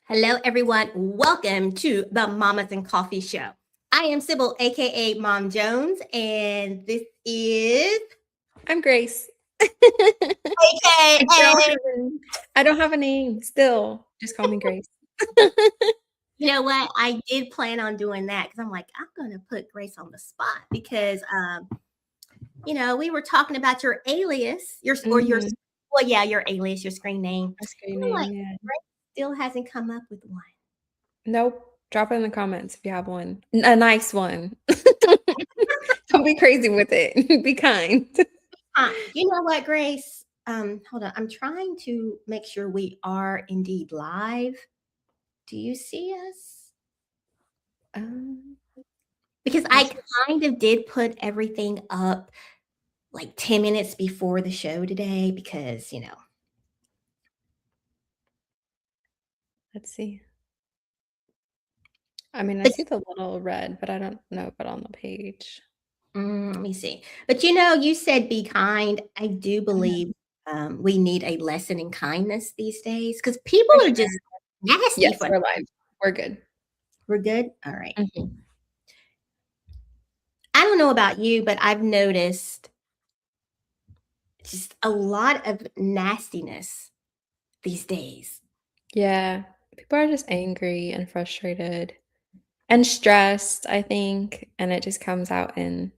Hello, everyone. Welcome to the Mamas and Coffee Show. I am Sybil, aka Mom Jones, and this is I'm Grace. aka. I don't have a name still. Just call me Grace. You know what? I did plan on doing that because I'm like, I'm going to put Grace on the spot because, we were talking about your alias, your alias, your screen name. My screen I'm like, name, yeah. Grace still hasn't come up with one. Nope. Drop it in the comments if you have one. A nice one. Don't be crazy with it. Be kind. You know what, Grace? Hold on. I'm trying to make sure we are indeed live. Do you see us? Because I kind of did put everything up like 10 minutes before the show today because, Let's see. I mean, I but, see the little red, but I don't know about on the page. let me see. But you said be kind. I do believe we need a lesson in kindness these days because people For are sure. just nasty Yes, for we're live. We're good. We're good? All right. Mhm. I don't know about you, but I've noticed just a lot of nastiness these days. Yeah. People are just angry and frustrated and stressed, I think, and it just comes out in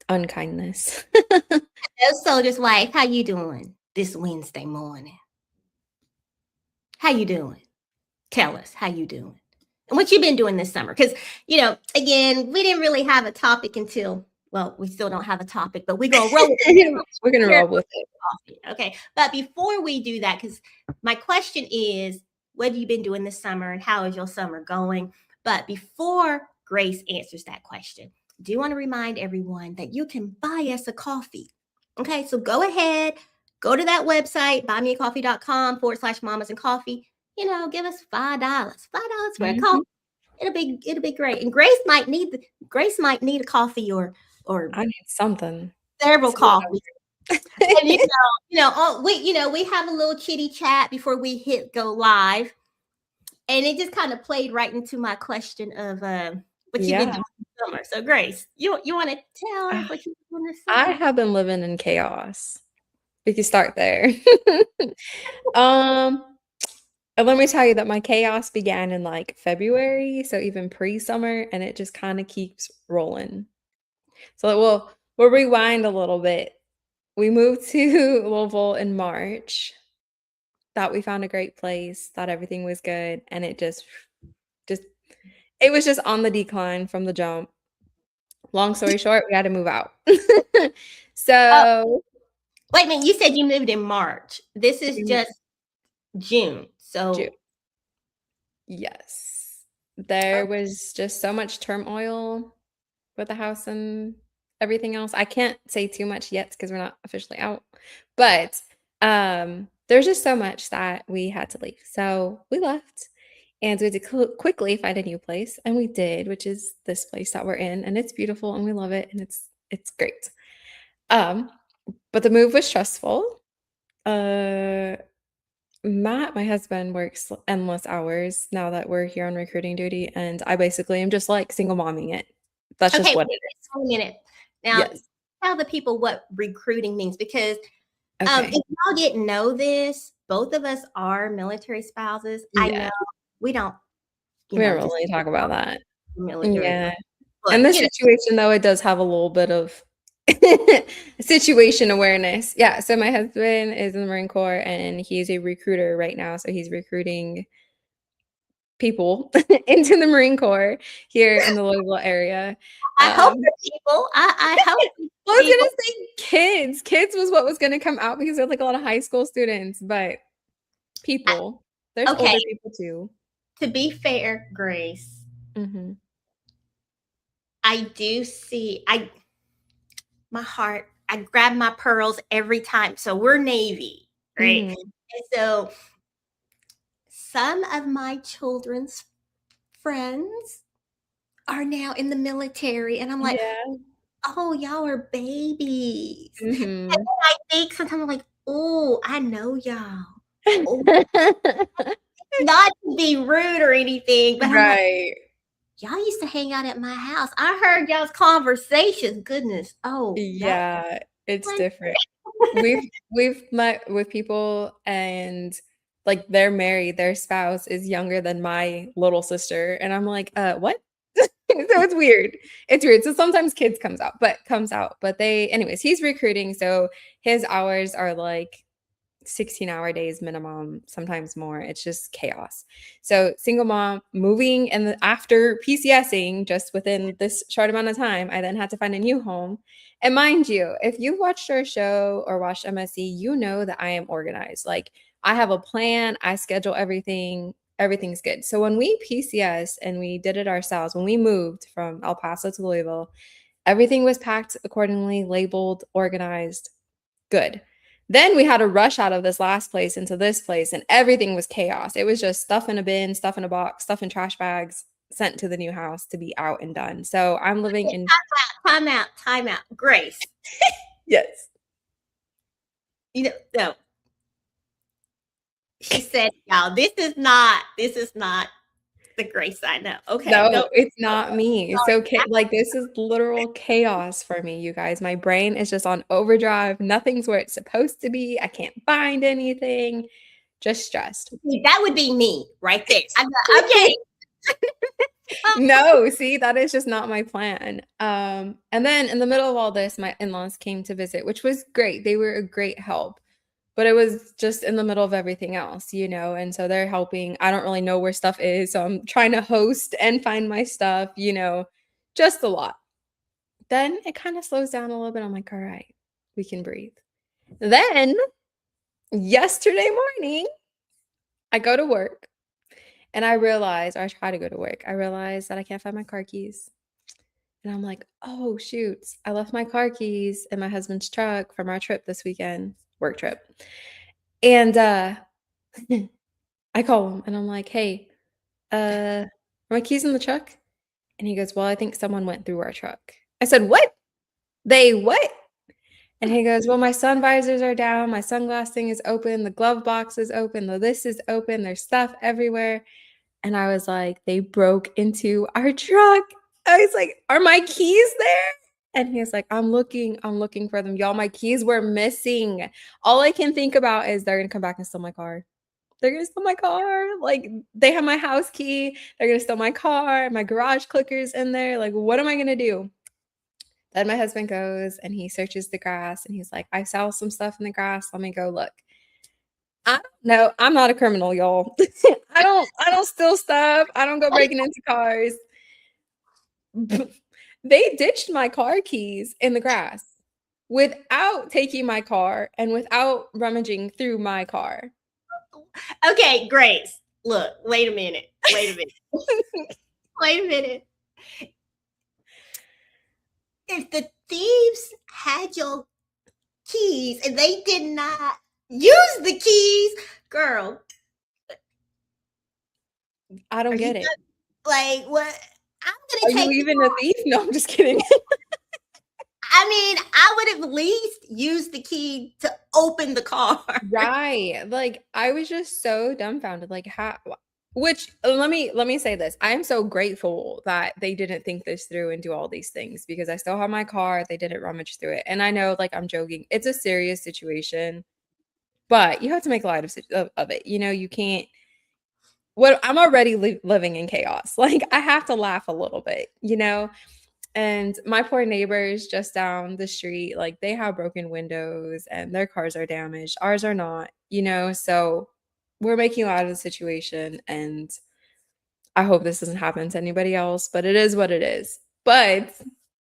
unkindness. Hello, soldier's wife. How you doing this Wednesday morning? How you doing? Tell us how you doing and what you've been doing this summer. Because again, we didn't really have a topic until we still don't have a topic, but we're gonna roll with it. We're gonna roll with it. Okay, but before we do that, because my question is, what have you been doing this summer, and how is your summer going? But before Grace answers that question, I do want to remind everyone that you can buy us a coffee. Okay, so go ahead, go to that website, buymeacoffee.com/mamas and coffee. Give us $5 for a coffee. Mhm. It'll be great. And Grace might need a coffee or I need something. several Something coffees. And over. we have a little chitty chat before we hit go live, and it just kind of played right into my question of what you've been Yeah. doing this summer. So Grace, you want to tell us Ah, what you've been doing this I summer? have been living in chaos. We can start there. Um, and let me tell you that my chaos began in, like, February, so even pre-summer, and it just kinda keeps rolling. So we'll rewind a little bit. We moved to Louisville in March, thought we found a great place, thought everything was good, and just it was just on the decline from the jump. Long story short, we had to move out. Oh, So wait a minute. You said you moved in March. This is we moved just June. June. So Yes. There was just so much turmoil with the house and everything else. I can't say too much yet because 'cause we're not officially out, but, there's just so much that we had to leave. So we left, and we had to quickly find a new place, and we did, which is this place that we're in, and it's beautiful, and we love it, and it's great. Um, but the move was stressful. Uh Matt, my husband, works endless hours now that we're here on recruiting duty, and I basically am just, like, single momming it. That's just okay, what wait it is. a minute. Now Yes. tell the people what recruiting means because Okay. if y'all didn't know this, both of us are military spouses. I know Yeah. we don't, We don't just really talk about that. military, Yeah. In but this situation, though, it does have a little bit of situation awareness. Yeah, so my husband is in the Marine Corps, and he's a recruiter right now, so he's recruiting people into the Marine Corps here in the Louisville area. I hope Um for people. I hope for I was people. gonna say kids. Kids was what was gonna come out because there's, like, a lot of high school students, but people. There's Okay, older people too. to be fair, Grace, Mhm. I do see. My heart. I grab my pearls every time. So we're Navy, right? Mhm. And so some of my children's friends are now in the military, and I'm like, Yeah. oh, y'all are babies. And Mhm. then I think sometimes I'm like, oh, I know y'all. Oh, Not to be rude or anything, but I'm like, Right. y'all used to hang out at my house. I heard y'all's conversations. Goodness. Oh, that Yeah, it's one. different. We've met with people and like they're married, their spouse is younger than my little sister, and I'm like, what? So it's weird. It's weird. So sometimes kids comes out, but they anyways, he's recruiting, so his hours are like 16-hour days minimum, sometimes more. It's just chaos. So single mom moving and after PCSing just within this short amount of time, I then had to find a new home. And mind you, if you've watched our show or watched MSC, you know that I am organized. Like I have a plan, I schedule everything, everything's good. So when we PCS and we did it ourselves, when we moved from El Paso to Louisville, everything was packed accordingly, labeled, organized, good. Then we had to rush out of this last place into this place, and everything was chaos. It was just stuff in a bin, stuff in a box, stuff in trash bags, sent to the new house to be out and done. So I'm living in. Time out. Grace. Yes. No. She said, y'all, this is not the Grace I know. Okay. No, it's not me. So like this is literal chaos for me, you guys. My brain is just on overdrive. Nothing's where it's supposed to be. I can't find anything. Just stressed. That would be me right there. Okay. No, see, that is just not my plan. And then in the middle of all this, my in-laws came to visit, which was great. They were a great help, but it was just in the middle of everything else, you know? And so they're helping. I don't really know where stuff is, so I'm trying to host and find my stuff, you know, just a lot. Then it kind of slows down a little bit. I'm like, all right, we can breathe. Then yesterday morning, I go to work. And I realized, or I try to go to work, I realized that I can't find my car keys. And I'm like, oh, shoot. I left my car keys in my husband's truck from our trip this weekend, work trip. And I call him and I'm like, hey, are my keys in the truck? And he goes, well, I think someone went through our truck. I said, what? They what? And he goes, well, my sun visors are down. My sunglass thing is open. The glove box is open. The this is open. There's stuff everywhere. And I was like, they broke into our truck. I was like, are my keys there? And he was like, I'm looking for them. Y'all, my keys were missing. All I can think about is they're gonna come back and steal my car. They're gonna steal my car. Like they have my house key. They're gonna steal my car. My garage clicker's in there. Like, what am I gonna do? Then my husband goes and he searches the grass and he's like, I saw some stuff in the grass. Let me go look. I don't know. I'm not a criminal, y'all. I don't steal stuff. I don't go breaking into cars. They ditched my car keys in the grass without taking my car and without rummaging through my car. Okay, Grace. Look, wait a minute. Wait a minute. If the thieves had your keys and they did not use the keys, girl. I don't get it. Like what? Are you even a thief? No, I'm just kidding. I mean, I would have at least used the key to open the car. Right. Like I was just so dumbfounded. Like how which let me say this. I am so grateful that they didn't think this through and do all these things because I still have my car. They didn't rummage through it. And I know like I'm joking. It's a serious situation. But you have to make light of it. You know, you can't I'm already living in chaos. Like I have to laugh a little bit, you know? And my poor neighbors just down the street, like they have broken windows and their cars are damaged. Ours are not, you know? So we're making light of the situation and I hope this doesn't happen to anybody else, but it is what it is. But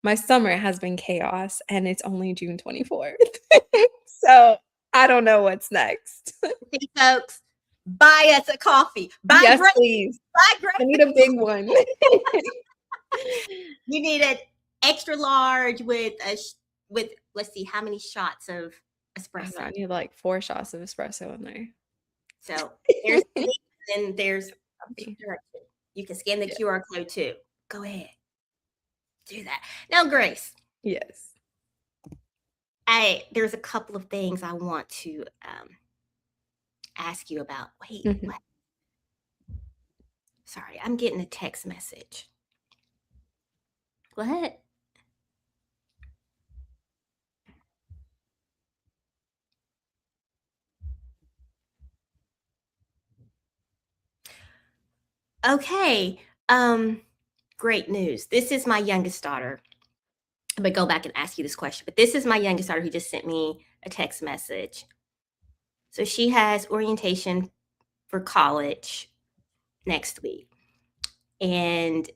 my summer has been chaos and it's only June 24th. So I don't know what's next. See, folks, buy us a coffee. Yes, please. Buy Grace. I need a big one. You need an extra large with let's see how many shots of espresso. I need like 4 shots of espresso in there. So there's you can scan the QR code too. Go ahead. Do that. Now, Grace. Yes. There's a couple of things I want to ask you about. Wait, what? Sorry, I'm getting a text message. Go ahead. Okay. Great news. This is my youngest daughter. I'm gonna go back and ask you this question, but this is my youngest daughter who just sent me a text message. So she has orientation for college next week. And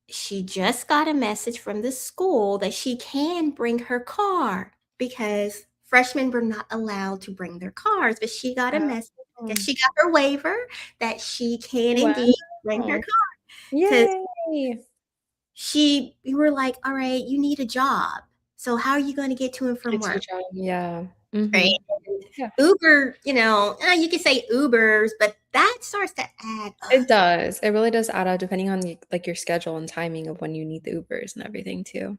she just got a message from the school that she can bring her car because freshmen were not allowed to bring their cars. But she got a message that she got her waiver that she can indeed bring her Wow. car. Because Yay. we were like, all right, you need a job. So how are you going to get to and from Get to your work? job. Yeah. Right. Mhm. Yeah. Uber, you can say Ubers, but that starts to add up. It does. It really does add up depending on like your schedule and timing of when you need the Ubers and everything too.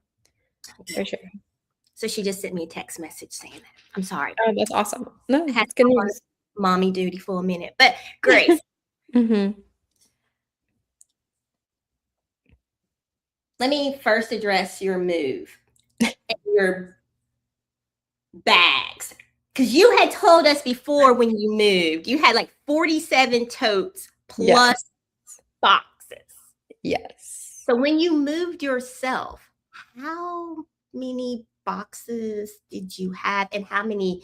For sure. So she just sent me a text message saying that. I'm sorry. Oh, that's awesome. No, I had it's good to hop on news. mommy duty for a minute. But Grace, Mhm. let me first address your move and your bags. Because you had told us before when you moved, you had like 47 totes plus Yes. boxes. Yes. So when you moved yourself, how many boxes did you have and how many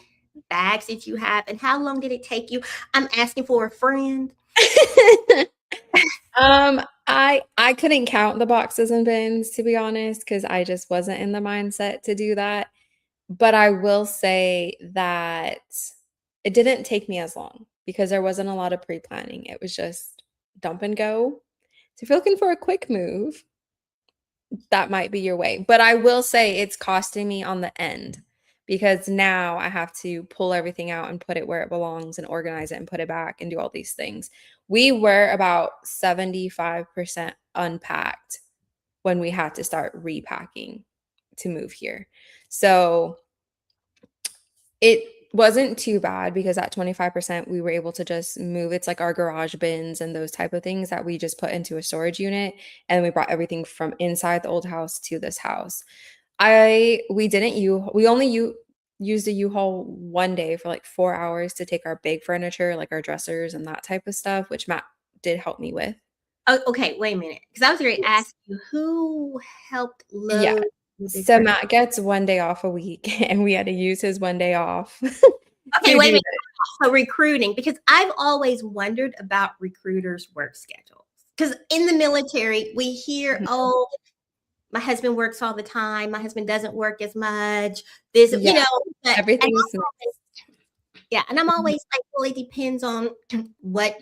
bags did you have and how long did it take you? I'm asking for a friend. I couldn't count the boxes and bins to be honest, because I just wasn't in the mindset to do that. But I will say that it didn't take me as long because there wasn't a lot of pre-planning. It was just dump and go. So if you're looking for a quick move, that might be your way. But I will say it's costing me on the end because now I have to pull everything out and put it where it belongs and organize it and put it back and do all these things. We were about 75% unpacked when we had to start repacking to move here. So it wasn't too bad because at 25% we were able to just move. It's like our garage bins and those type of things that we just put into a storage unit, and we brought everything from inside the old house to this house. We only used a U-Haul one day for like 4 hours to take our big furniture, like our dressers and that type of stuff, which Matt did help me with. Oh, okay, wait a minute. Because I was going to Yes. ask you who helped Yeah. load the big So furniture. Matt gets 1 day off a week and we had to use his 1 day off Okay, to wait a do minute. this. So recruiting, because I've always wondered about recruiters' work schedules. Because in the military, we hear, Mhm. oh, my husband works all the time. My husband doesn't work as much. This, Yeah, but everything's mixed. and I'm Mhm, always like, well, it depends on what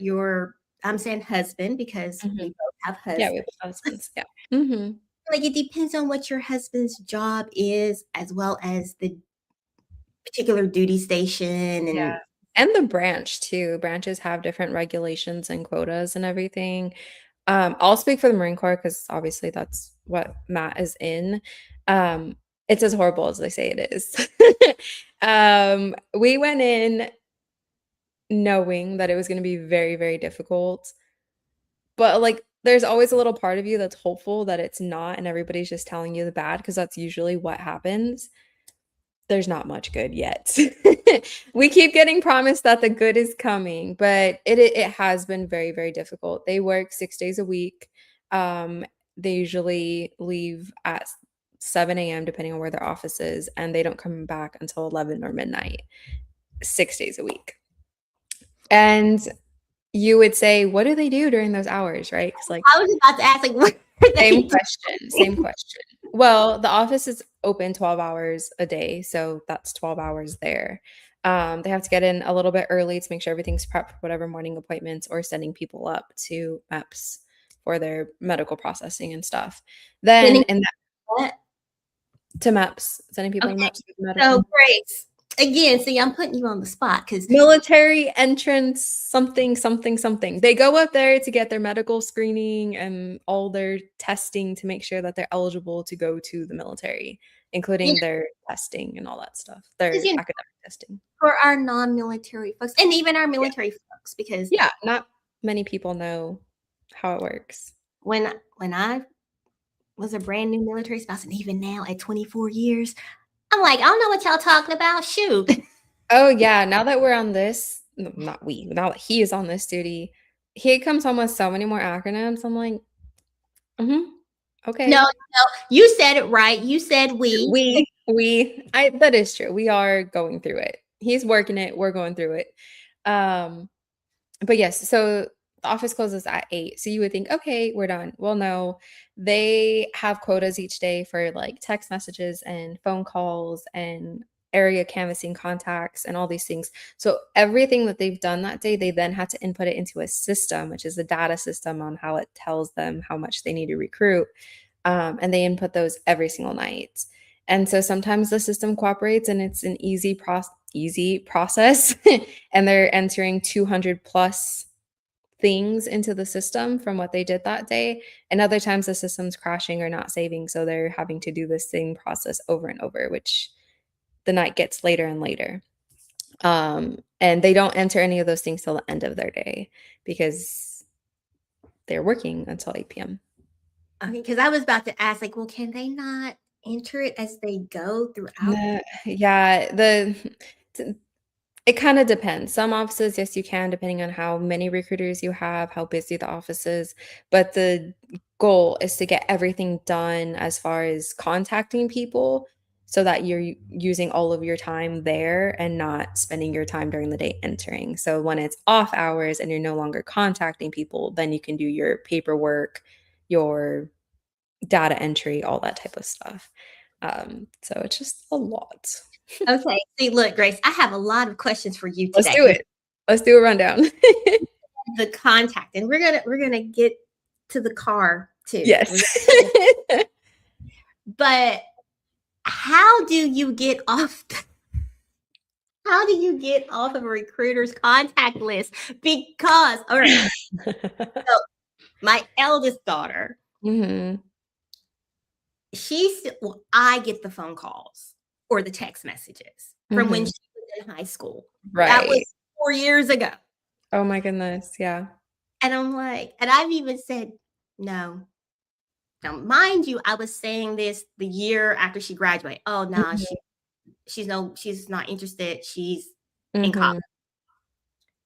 I'm saying husband because we mhm. both have Yeah, husbands. with husbands, yeah. Mhm. Like it depends on what your husband's job is, as well as the particular duty station Yeah, and and the branch too. Branches have different regulations and quotas and everything. I'll speak for the Marine Corps because obviously that's what Matt is in. Um, it's as horrible as they say it is. We went in knowing that it was gonna be very, very difficult, but, like, there's always a little part of you that's hopeful that it's not and everybody's just telling you the bad because that's usually what happens. There's not much good yet. We keep getting promised that the good is coming, but it has been very, very difficult. They work 6 days a week. Um, they usually leave at 7 AM depending on where their office is, and they don't come back until 11 or midnight, 6 days a week. And you would say, "What do they do during those hours?" Right? Because like I was about to ask, like, what are same they question, same doing? question. Well, the office is open 12 hours a day, so that's 12 hours there. They have to get in a little bit early to make sure everything's prepped for whatever morning appointments or sending people up to MEPS for their medical processing and stuff. Then Sending in that what? to MEPS, sending people to Okay, MEPS for the so medical. Grace, again, see, I'm putting you on the spot because Military entrance, something, something, something. They go up there to get their medical screening and all their testing to make sure that they're eligible to go to the military, you including their testing and all that stuff, because their academic testing. for our non-military folks and even our Yeah. military folks, because Yeah, not many people know. how it works. When I was a brand new military spouse, and even now at 24 years, I'm like, I don't know what y'all talking about. Shoot. Oh yeah, now that we're on this, not we, now that he is on this duty, he comes home with so many more acronyms. I'm like, mm-hmm, No, okay. you said it right. You said we. That is true. We are going through it. He's working it. We're going through it. Um, but yes, so the office closes at 8. So you would think, okay, we're done. Well, no, they have quotas each day for like text messages and phone calls and area canvassing contacts and all these things. So everything that they've done that day, they then had to input it into a system, which is a data system on how it tells them how much they need to recruit. And they input those every single night. And so sometimes the system cooperates and it's an easy process and they're entering 200 plus things into the system from what they did that day. And other times the system's crashing or not saving. So they're having to do this same process over and over, which the night gets later and later. And they don't enter any of those things till the end of their day because they're working until 8 p.m. Okay, because I was about to ask, like, well, can they not enter it as they go throughout? Yeah, it kind of depends. Some offices, yes, you can, depending on how many recruiters you have, how busy the office is. But the goal is to get everything done as far as contacting people so that you're using all of your time there and not spending your time during the day entering. So when it's off hours and you're no longer contacting people, then you can do your paperwork, your data entry, all that type of stuff. So it's just a lot. Okay. See, look, Grace, I have a lot of questions for you Let's today. do it. Let's do a rundown. The contact, and we're gonna get to the car too. Yes. But how do you get off? How do you get off of a recruiter's contact list? Because, all right, so my eldest daughter, Mhm. well, I get the phone calls or the text messages from when Mhm. she was in high school. That was Right. 4 years ago. Oh my goodness, yeah. And I'm like, and I've even said, no. Now, mind you, I was saying this the year after she graduated. Oh no, Mhm. she's not interested. She's in college. Mhm.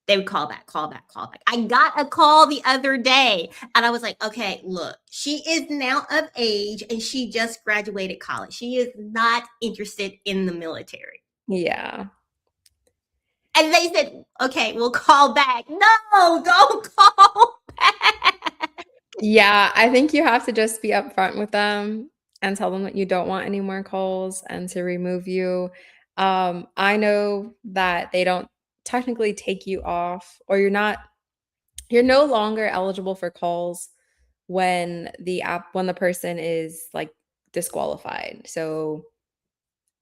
They would call back, call back, call back. I got a call the other day and I was like, okay, look, she is now of age and she just graduated college. She is not interested in the military. Yeah. And they said, okay, we'll call back. No, don't call back. Yeah, I think you have to just be upfront with them and tell them that you don't want any more calls and to remove you. I know that they don't technically take you off or you're no longer eligible for calls when the person is like disqualified. So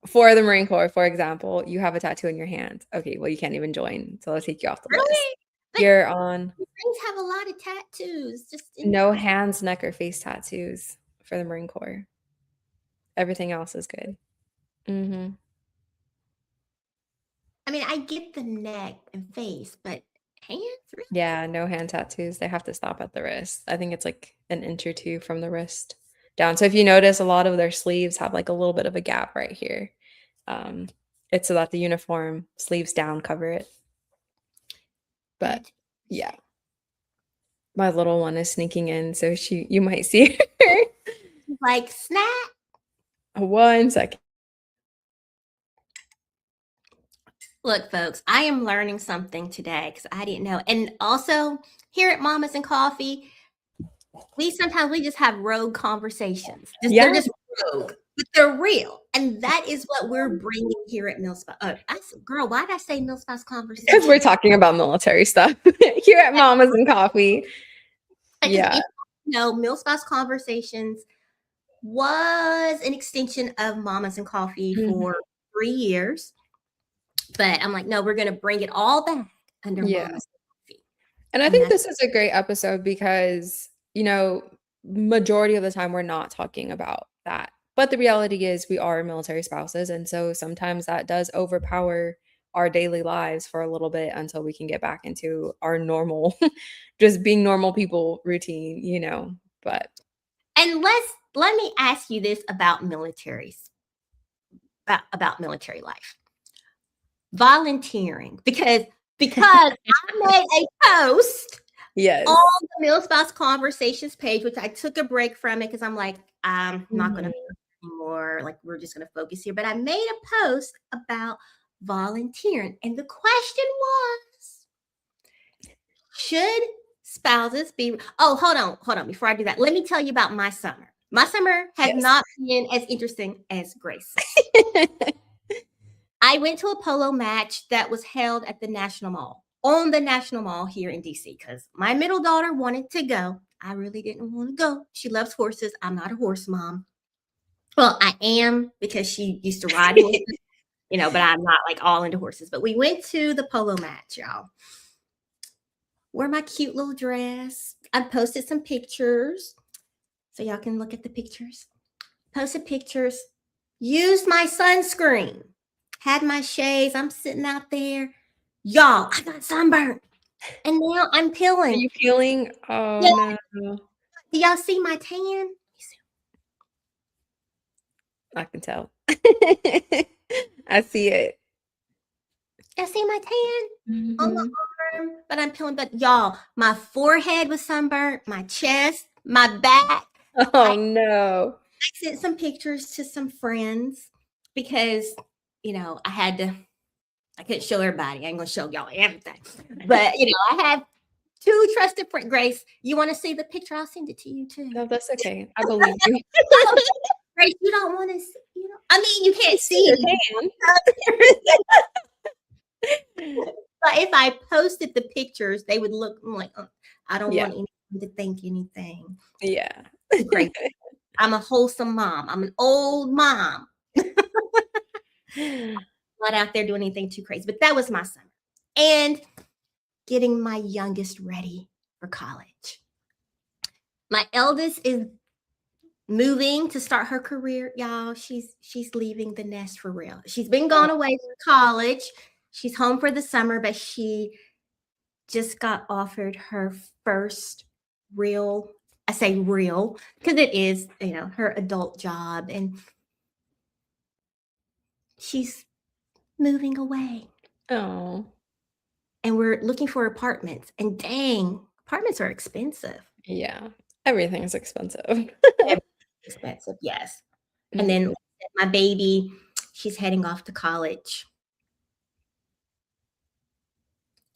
for the Marine Corps, for example, you have a tattoo in your hand. Okay, well you can't even join, so I'll take you off the list. Really? But You're on friends have a lot of tattoos. Just in, no hands, neck, or face tattoos for the Marine Corps. Everything else is good. Mhm. I mean, I get the neck and face, but hands? Really? Yeah, no hand tattoos. They have to stop at the wrist. I think it's like an inch or two from the wrist down. So if you notice, a lot of their sleeves have like a little bit of a gap right here. Um, it's so that the uniform sleeves down cover it. But That yeah, my little one is sneaking in, so you might see her. like snap. 1 second. Look, folks, I am learning something today because I didn't know. And also, here at Mamas and Coffee, we just have rogue conversations. They're Yeah, just rogue, but they're real. And that is what we're bringing here at Millspot. Oh, girl, why did I say Millspot's because we're conversation? talking about military stuff here at Mamas and Coffee. Because Yeah. if you know, Millspot's conversations was an extension of Mamas and Coffee Mhm. for 3 years. But I'm like, no, we're going to bring it all back under Yeah. Mamas and Coffee. And I And think that's this is a great episode because, majority of the time we're not talking about that. But the reality is we are military spouses. And so sometimes that does overpower our daily lives for a little bit until we can get back into our normal, just being normal people routine, you know. But And let me ask you this about militaries, about military life. Volunteering, because I made a post yes. on the Mill Spouse Conversations page, which I took a break from it because I'm like, I'm not going to anymore. Like, we're just going to focus here. But I made a post about volunteering. And the question was, should spouses be, oh, hold on. Before I do that, let me tell you about my summer. My summer has Yes. not been as interesting as Grace. I went to a polo match that was held at the National Mall, on the National Mall here in DC, because my middle daughter wanted to go. I really didn't want to go. She loves horses. I'm not a horse mom. Well, I am, because she used to ride horses, you know, but I'm not like all into horses. But we went to the polo match, y'all. Wore my cute little dress. I posted some pictures so y'all can look at the pictures. Posted pictures. Used my sunscreen. Had my shades. I'm sitting out there. Y'all, I got sunburned. And now I'm Are peeling. you peeling? Oh Yeah. no. Do y'all see my tan? I can tell. I see it. Y'all see my tan on my Mhm. arm? But I'm peeling. But y'all, my forehead was sunburnt, my chest, my back. Oh no. I sent some pictures to some friends because, you know, I couldn't show everybody. I ain't gonna show y'all everything. But, you know, I have two trusted friends. Grace, you want to see the picture? I'll send it to you too. No, that's okay. I believe you. Grace, you don't want to see, you know, I mean, you can't see You it. can. But if I posted the pictures, they would look like, I don't Yeah. want anyone to think anything. Yeah. Great. I'm a wholesome mom. I'm an old mom. Not out there doing anything too crazy. But that was my summer. And getting my youngest ready for college. My eldest is moving to start her career, y'all. She's leaving the nest for real. She's been gone away to college. She's home for the summer, but she just got offered her first real, I say real, because it is, you know, her adult job, and she's moving away. Oh. And we're looking for apartments. And dang, apartments are expensive. Yeah. Everything's expensive. Expensive, yes. And then my baby, she's heading off to college.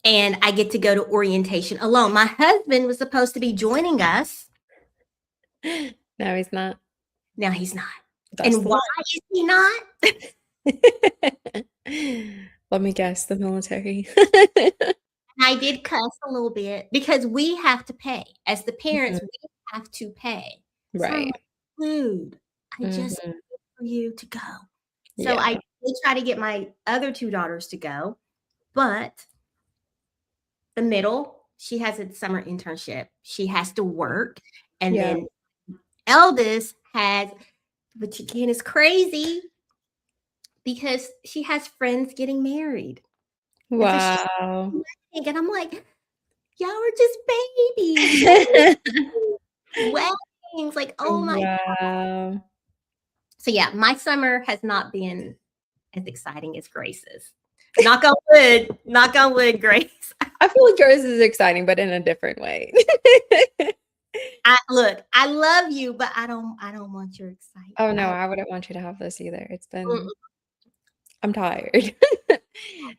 And I get to go to orientation alone. My husband was supposed to be joining us. No, he's not. Now he's not. That's And why is he not? Let me guess, the military. I did cuss a little bit because we have to pay. As the parents, we have to pay. So I'm Right. like, dude, I just Mhm. need for you to go. So Yeah. I did try to get my other two daughters to go, but the middle, she has a summer internship. She has to work. And Yeah. then eldest has, which again is crazy because she has friends getting married. And so she's Wow. and I'm like, y'all are just babies. Weddings, like, oh my. Wow. So yeah, my summer has not been as exciting as Grace's. Knock on wood, Grace. I feel like yours is exciting, but in a different way. Look, I love you, but I don't want your excitement. Oh no, I wouldn't want you to have this either. It's Mm-mm. been I'm tired.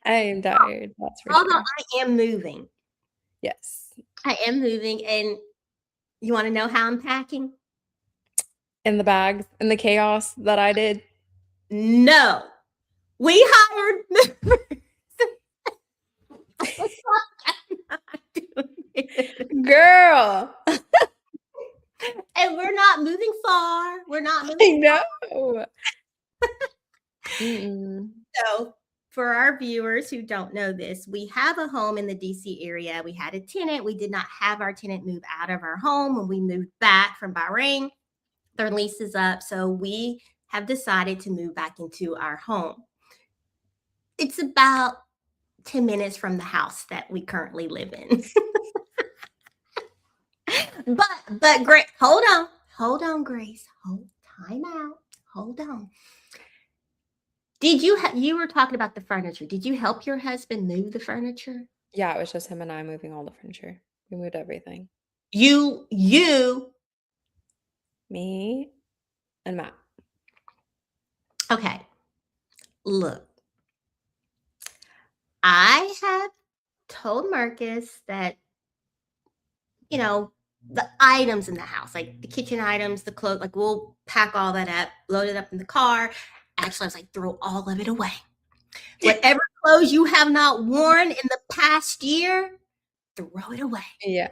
I am tired, that's for Although sure. I am moving. Yes. I am moving, and you want to know how I'm packing? In the bags, in the chaos that I did. No. We hired movers. I'm not doing it. Girl. And we're not moving far. We're not moving I know. Mm-mm. So, for our viewers who don't know this, we have a home in the DC area. We had a tenant. We did not have our tenant move out of our home when we moved back from Bahrain. Their lease is up. So, we have decided to move back into our home. It's about 10 minutes from the house that we currently live in. But Grace, hold on, Grace, time out, hold on. Did you were talking about the furniture? Did you help your husband move the furniture? Yeah, it was just him and I moving all the furniture. We moved everything. You Me and Matt. okay? Look, I have told Marcus that the items in the house, like the kitchen items, the clothes, like we'll pack all that up, load it up in the car. Actually, I was like, throw all of it away. Whatever clothes you have not worn in the past year, throw it away. Yeah.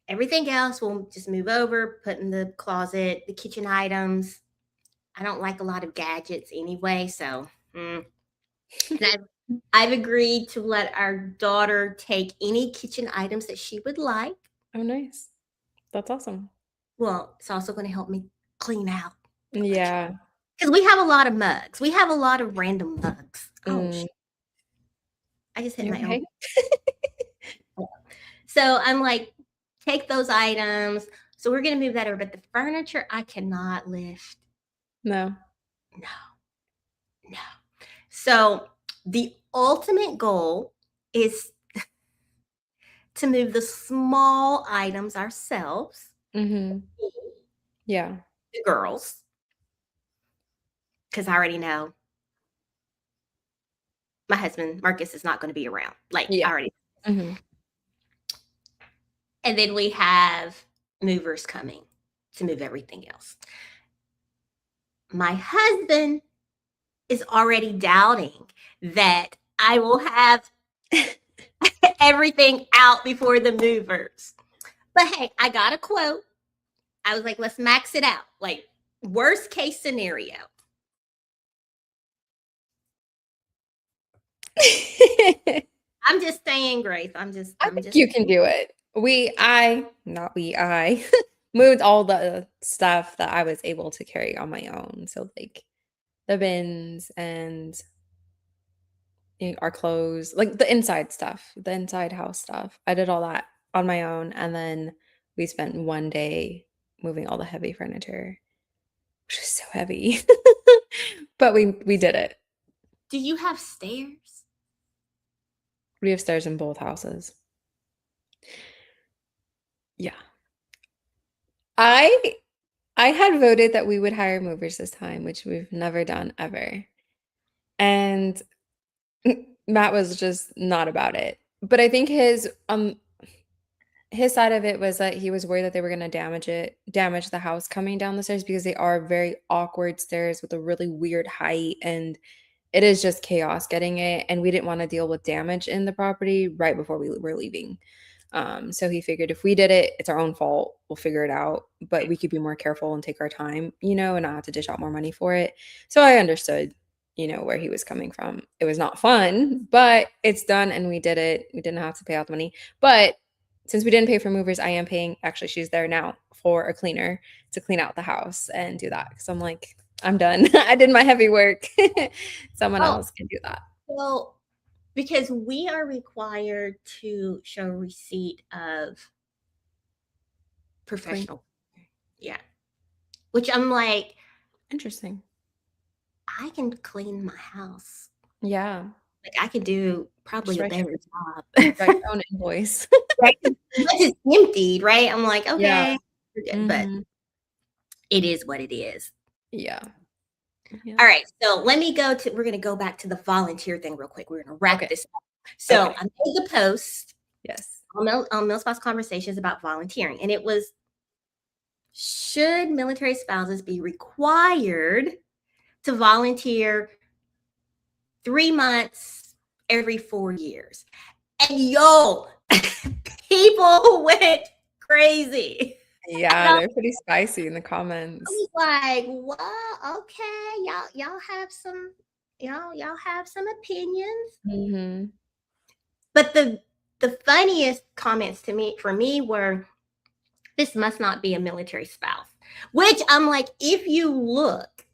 Everything else we'll just move over, put in the closet, the kitchen items. I don't like a lot of gadgets anyway, so I've agreed to let our daughter take any kitchen items that she would like. Oh, nice. That's awesome. Well, it's also going to help me clean out. Yeah. Because we have a lot of mugs. We have a lot of random mugs. Oh, shit. I just hit You my okay? own. So I'm like, take those items. So we're going to move that over. But the furniture, I cannot lift. No. So the ultimate goal is to move the small items ourselves. Mm-hmm. Yeah. The girls. Because I already know my husband, Marcus, is not going to be around. Like, Yeah. I already. Mm-hmm. And then we have movers coming to move everything else. My husband is already doubting that I will have everything out before the movers. But hey, I got a quote. I was like, let's max it out. Like, worst case scenario. I'm just saying, Grace. I think you can do it. I moved all the stuff that I was able to carry on my own. So like the bins and our clothes, like the inside stuff, the inside house stuff. I did all that on my own. And then we spent one day moving all the heavy furniture, which is so heavy. But we did it. Do you have stairs? We have stairs in both houses. Yeah. I had voted that we would hire movers this time, which we've never done ever. And Matt was just not about it. But I think his side of it was that he was worried that they were going to damage the house coming down the stairs, because they are very awkward stairs with a really weird height, and it is just chaos getting it. And we didn't want to deal with damage in the property right before we were leaving. So he figured if we did it, it's our own fault. We'll figure it out, but we could be more careful and take our time, and not have to dish out more money for it. So I understood, where he was coming from. It was not fun, but it's done and we did it. We didn't have to pay out the money. But since we didn't pay for movers, I am paying, actually, she's there now, for a cleaner to clean out the house and do that. Because I'm like, I'm done. I did my heavy work. Someone else can do that. Well, because we are required to show receipt of professional. Yeah. Which I'm like, interesting. I can clean my house. Yeah. Like I could do probably a better job. Write your own invoice. Right? It's emptied, right? I'm like, okay, Yeah. But it is what it is. Yeah. All right. So we're going to go back to the volunteer thing real quick. We're going to wrap this up. So I made the post. Yes. On MilSpouse Conversations about volunteering. And it was, should military spouses be required to volunteer 3 months every 4 years? And people went crazy. Yeah, they're pretty spicy in the comments. I was like, well, okay, y'all have some opinions. Mm-hmm. But the funniest comments for me were, this must not be a military spouse. Which I'm like, if you look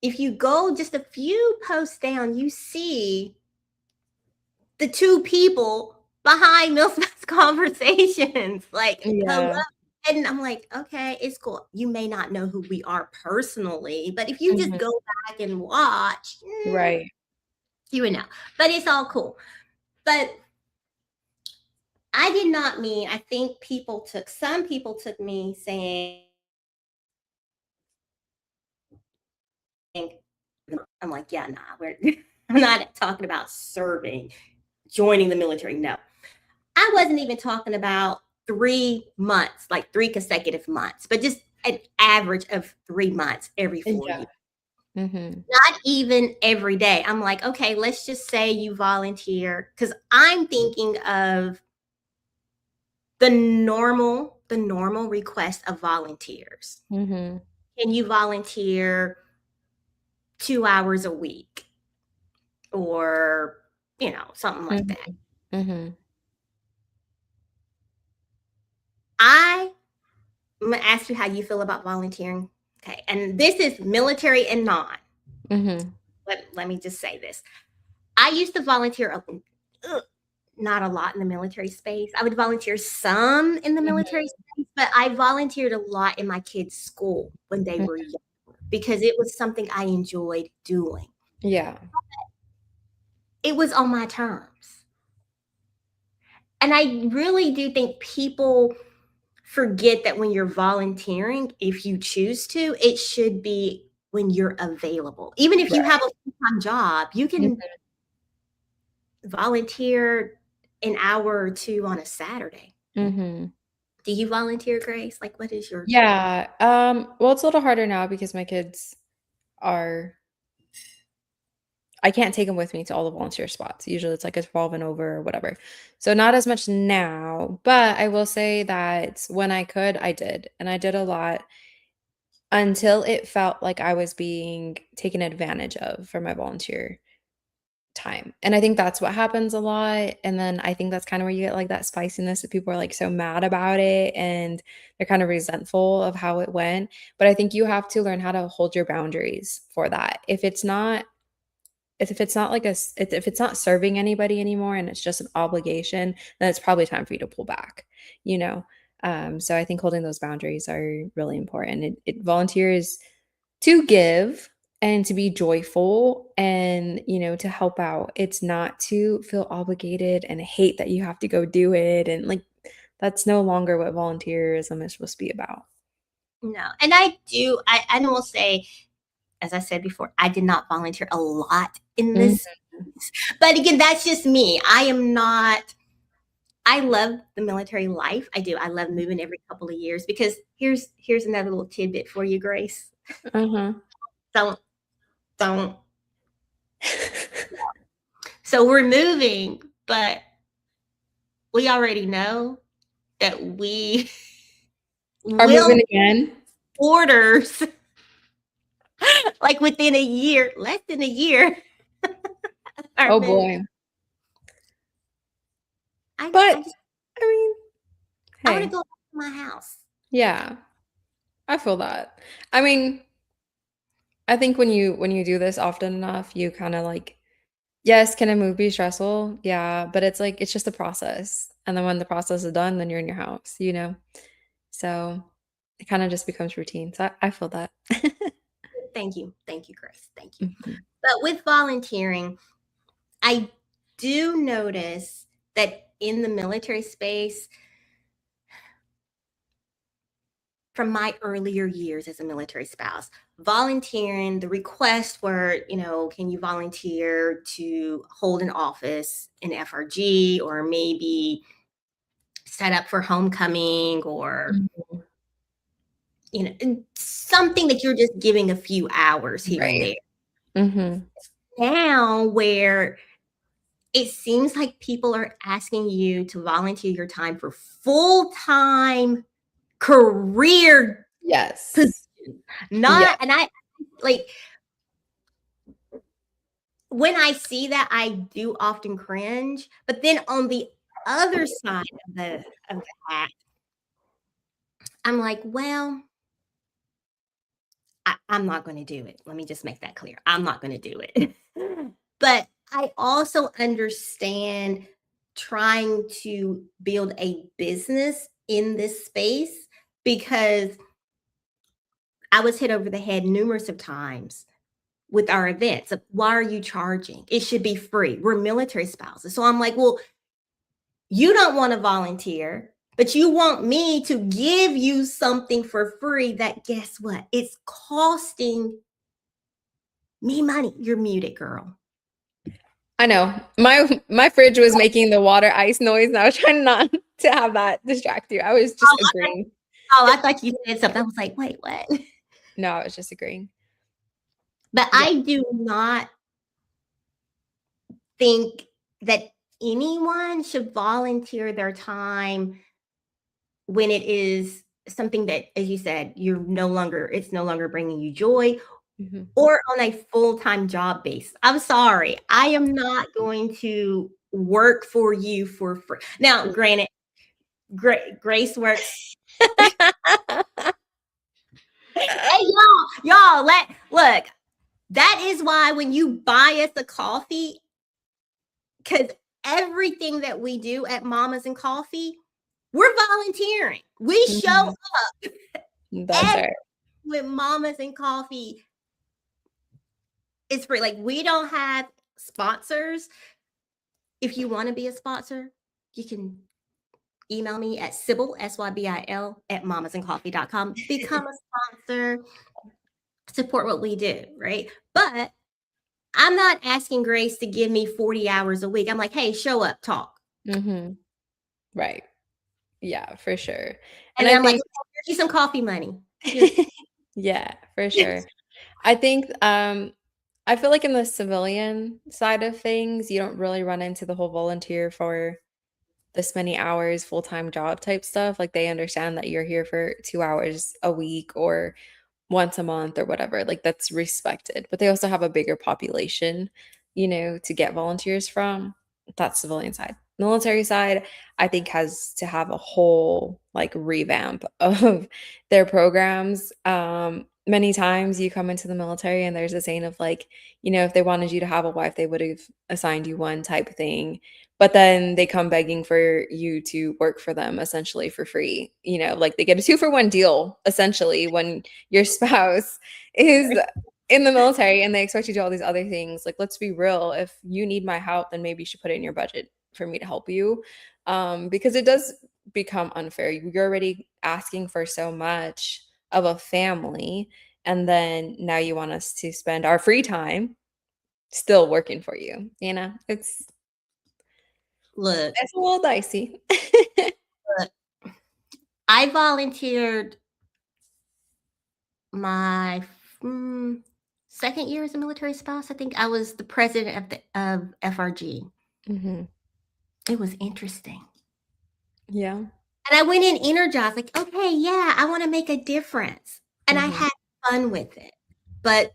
if you go just a few posts down, you see the two people behind Millspout's conversations. Like, hello. Yeah. And I'm like, okay, it's cool. You may not know who we are personally, but if you just Mhm. go back and watch, Right. you would know. But it's all cool. But I did not mean, I think some people took me saying, I'm like, yeah, nah, I'm not talking about serving, joining the military. No, I wasn't even talking about 3 months, like 3 consecutive months, but just an average of 3 months every 4 years. Yeah. Mhm. Not even every day. I'm like, okay, let's just say you volunteer, because I'm thinking of the normal request of volunteers. Mhm. Can you volunteer 2 hours a week or something like that? Mhm. Mhm. I'm gonna ask you how you feel about volunteering. Okay, and this is military and non. Mhm. Let me just say this. I used to volunteer not a lot in the military space. I would volunteer some in the military Mhm. space, but I volunteered a lot in my kids' school when they Mhm. were young because it was something I enjoyed doing. Yeah. It was on my terms. And I really do think people forget that when you're volunteering, if you choose to, it should be when you're available. Even if you have Right. a full-time job, you can Mhm. volunteer an hour or two on a Saturday. Mhm. Do you volunteer, Grace? Like, what is your Yeah. Well, it's a little harder now because my kids are I can't take them with me to all the volunteer spots. Usually it's like it's revolving over or whatever. So not as much now, but I will say that when I could, I did. And I did a lot until it felt like I was being taken advantage of for my volunteer time. And I think that's what happens a lot. And then I think that's kind of where you get like that spiciness that people are like so mad about it and they're kind of resentful of how it went. But I think you have to learn how to hold your boundaries for that. If it's not like if it's not serving anybody anymore and it's just an obligation, then it's probably time for you to pull back, you know? So I think holding those boundaries are really important. It volunteers to give and to be joyful and, to help out. It's not to feel obligated and hate that you have to go do it. And like, that's no longer what volunteerism is supposed to be about. no? And I will say, as I said before, I did not volunteer a lot in Mhm. this. But again, that's just me. I love the military life. I do. I love moving every couple of years because here's another little tidbit for you, Grace. Uh-huh. Don't don't. So we're moving, but we already know that we Are will moving again? orders like within a year, less than a year. Our Oh move. boy. I But I just I mean, I want to hey, go back to my house. yeah, I feel that. I mean, I think when you do this often enough, you kind of like, yes, can a move be stressful? Yeah, but it's like it's just a process. And then when the process is done, then you're in your house. So it kind of just becomes routine. So I feel that. Thank you, Grace. Thank you. Mhm. But with volunteering, I do notice that in the military space, from my earlier years as a military spouse, volunteering, the requests were, can you volunteer to hold an office in FRG or maybe set up for homecoming or, Mhm. something that you're just giving a few hours here and Right. there. Mhm. Now, where it seems like people are asking you to volunteer your time for full time career position. Yes. Yeah. Not, and I like when I see that, I do often cringe. But then on the other side of that, I'm like, well, I'm not going to do it. Let me just make that clear. I'm not going to do it. But I also understand trying to build a business in this space because I was hit over the head numerous of times with our events. Why are you charging? It should be free. We're military spouses. So I'm like, well, you don't want to volunteer, but you want me to give you something for free that, guess what? It's costing me money. You're muted, girl. I know. My fridge was making the water ice noise, and I was trying not to have that distract you. I was just agreeing. I thought you said something. I was like, wait, what? No, I was just agreeing. But Yeah. I do not think that anyone should volunteer their time when it is something that, as you said, it's no longer bringing you joy, or on a full-time job base. I'm sorry. I am not going to work for you for free. Now, granted, Grace works. Hey, y'all, look. That is why when you buy us a coffee, because everything that we do at Mamas and Coffee, we're volunteering. We show up. That's right. With Mamas and Coffee, it's free. Like, we don't have sponsors. If you want to be a sponsor, you can email me at Sybil, SYBIL, at mamasandcoffee.com. Become a sponsor, support what we do, right? But I'm not asking Grace to give me 40 hours a week. I'm like, hey, show up, talk. Right. Yeah, for sure. And I'm like, here's you some coffee money. Yeah, for sure. I think I feel like in the civilian side of things, you don't really run into the whole volunteer for this many hours, full-time job type stuff. Like they understand that you're here for 2 hours a week or once a month or whatever. Like that's respected. But they also have a bigger population, to get volunteers from. That's civilian side. Military side, I think has to have a whole like revamp of their programs. Many times you come into the military and there's a saying of like, if they wanted you to have a wife, they would have assigned you one type thing. But then they come begging for you to work for them essentially for free. Like they get a 2-for-1 deal essentially when your spouse is in the military and they expect you to do all these other things. Like, let's be real. If you need my help, then maybe you should put it in your budget for me to help you. Because it does become unfair. You're already asking for so much of a family. And then now you want us to spend our free time still working for you. It's a little dicey. Look, I volunteered my second year as a military spouse. I think I was the president of FRG. It was interesting. Yeah. And I went in energized, like, okay, yeah, I want to make a difference. And I had fun with it. But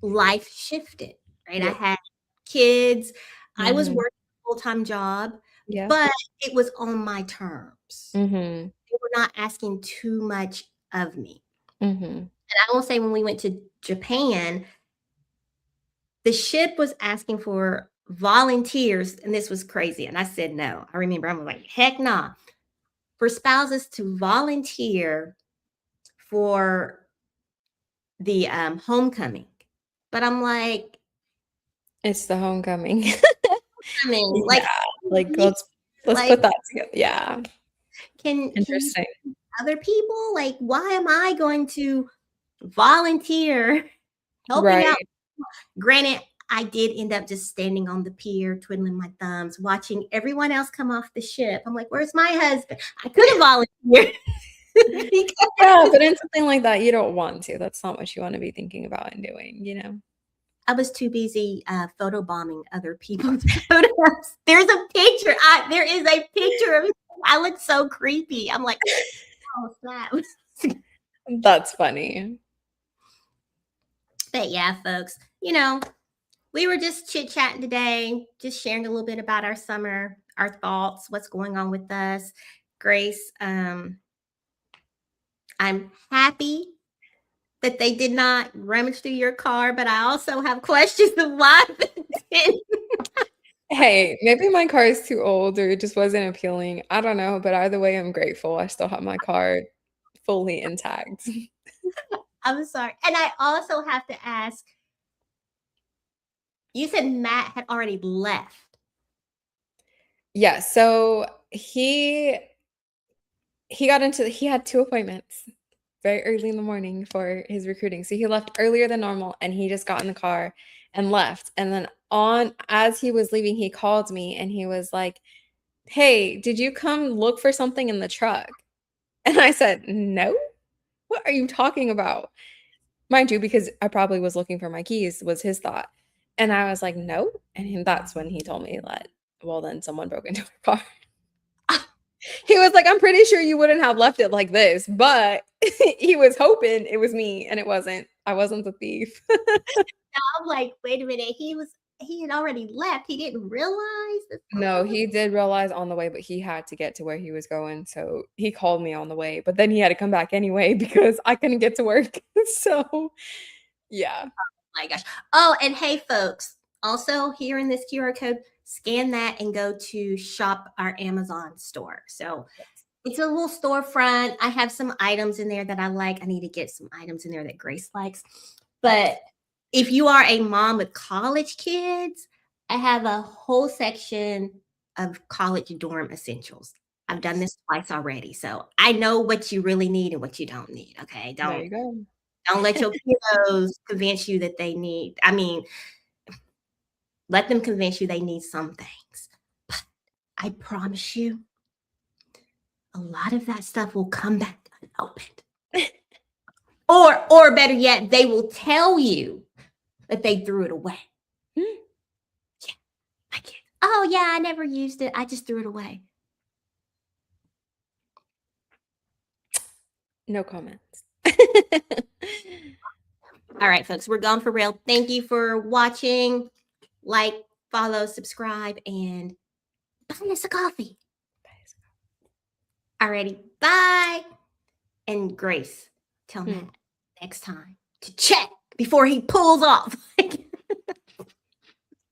life shifted, right? I had kids. I was working a full-time job, but it was on my terms. They were not asking too much of me. And I will say when we went to Japan, the ship was asking for volunteers, and this was crazy. And I said no. I remember I'm like, heck nah. For spouses to volunteer for the homecoming. But I'm like, it's the homecoming. I mean, let's put that together. Yeah. Interesting. Can other people, like, why am I going to volunteer helping out? Granted, I did end up just standing on the pier, twiddling my thumbs, watching everyone else come off the ship. I'm like, where's my husband? I could have volunteered. Yeah, but in something like that, you don't want to. That's not what you want to be thinking about and doing, I was too busy photobombing other people's photos. There's a picture. There is a picture of me. I look so creepy. I'm like, oh, snap. That's funny. But yeah, folks, we were just chit-chatting today, just sharing a little bit about our summer, our thoughts, what's going on with us. Grace, I'm happy that they did not rummage through your car, but I also have questions of why they didn't. Hey, maybe my car is too old or it just wasn't appealing. I don't know, but either way, I'm grateful. I still have my car fully intact. I'm sorry. And I also have to ask, you said Matt had already left. Yeah, so he had 2 appointments very early in the morning for his recruiting. So he left earlier than normal and he just got in the car and left. And then as he was leaving, he called me and he was like, "Hey, did you come look for something in the truck?" And I said, "No. What are you talking about?" Mind you, because I probably was looking for my keys was his thought. And I was like, "No." And that's when he told me that, well, then someone broke into our car. He was like, "I'm pretty sure you wouldn't have left it like this," but he was hoping it was me and it wasn't. I wasn't the thief. I'm like, wait a minute. He had already left. He didn't realize this. No, he did realize on the way, but he had to get to where he was going, so he called me on the way, but then he had to come back anyway because I couldn't get to work. So, yeah. My gosh. Oh, and hey, folks, also here in this QR code, scan that and go to shop our Amazon store. So it's a little storefront. I have some items in there that I like. I need to get some items in there that Grace likes. But if you are a mom with college kids, I have a whole section of college dorm essentials. I've done this twice already. So I know what you really need and what you don't need. Okay. There you go. Don't let your kiddos convince you that they need. I mean, let them convince you they need some things. But I promise you, a lot of that stuff will come back unopened. Or better yet, they will tell you that they threw it away. Hmm. Yeah, my kids. Oh yeah, I never used it. I just threw it away. No comments. All right, folks, we're gone for real. Thank you for watching. Like, follow, subscribe, and buy us a coffee. Alrighty, bye. And Grace, tell Matt next time to check before he pulls off.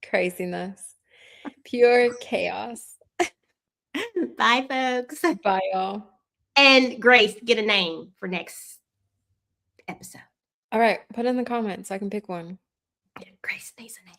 Craziness. Pure chaos. Bye, folks. Bye, y'all. And Grace, get a name for next episode. All right, put in the comments so I can pick one. Grace needs a name.